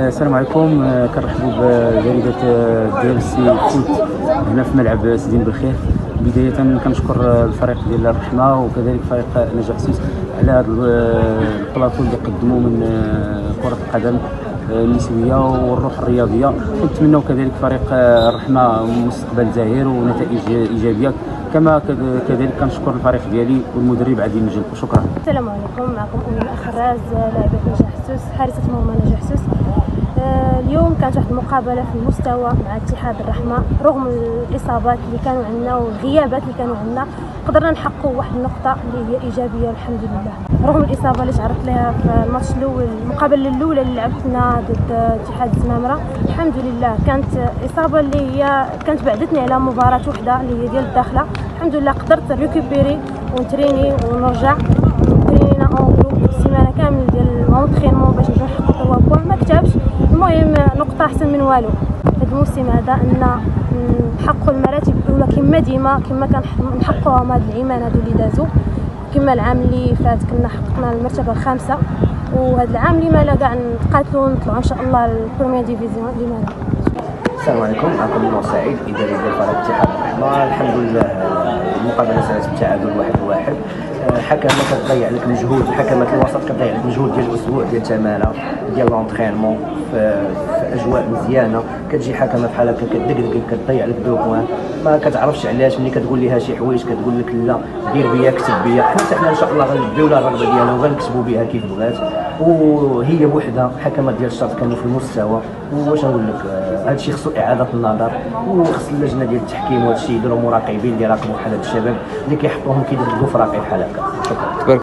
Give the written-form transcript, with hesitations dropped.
السلام عليكم. كنرحبوا بجريده ديال السي فوت هنا في ملعب سيدي بالخير. بدايه كنشكر الفريق ديال الرحمه وكذلك فريق نجاح سوس على هذا البلاطو اللي قدموا من كره القدم النسويه والروح الرياضيه، ونتمنوا كذلك فريق الرحمه مستقبل زاهر ونتائج ايجابيه. كما كذلك كنشكر الفريق ديالي والمدرب عادل نجل. شكرا. السلام عليكم، معكم أمينة خراز لاعبة نجاح سوس حارسة مرمى نجاح سوس. اليوم كانت واحد المقابله في المستوى مع اتحاد الرحمه. رغم الاصابات اللي كانوا عندنا والغيابات اللي كانوا عندنا قدرنا نحققوا واحد النقطه اللي هي ايجابيه الحمد لله. رغم الاصابه اللي تعرضت لها في الماتش الاول، المقابله الاولى اللي لعبتنا ضد اتحاد الزمامره، الحمد لله كانت اصابه اللي هي كانت بعدتني على مباراه وحده اللي هي ديال الداخله. الحمد لله قدرت ريكوبيري ونتريني ونرجع ترينينا اونغلو السيمانه كامل ديال لونطرينمون باش نجيو نحققوا 3 بوان. ما كتبش، المهم نقطه احسن من والو. هذا الموسم هذا ان نحققوا المراتب الاولى كما ديما كما كنحققوها مع هاد العيمان هادو اللي دازوا. كما العام اللي فات كنا حققنا المرتبه الخامسه، وهذا العام اللي مالا كاع نتقاتلوا نطلعوا ان شاء الله للبريمير ديفيزيون اللي مالا. السلام عليكم، معكم نور سعيد اداري ديال فريق اتحاد الرحمه. الحمد لله المقابله سالت بتعادل 1-1. حكمه كتضيع لك مجهود، حكمات الوسط كتضيع لك مجهود ديال اسبوع ديال التماره ديال لونطرينمون في اجواء مزيانه. كتجي حكمه بحال هكا كدقدق كتضيع لك 2 بوان، ما كتعرفش علاش. ملي كتقول ليها شي حوايج كتقول لك لا دير بيا كتب بيا. حنا ان شاء الله غنلبيو لها الرغبه ديالها وغنكتبوا بها كيف بغات، وهي بوحدها. حكمات ديال الشرط كانوا في المستوى. واش نقول لك، هذا الشيء خصو اعاده النظر، وخص اللجنه ديال التحكيم وهذا الشيء يديروا مراقبين اللي يراقبوا بحال هاد الشباب اللي كيحطوهم كيدققوا في راقي بحال هكا. شكرا.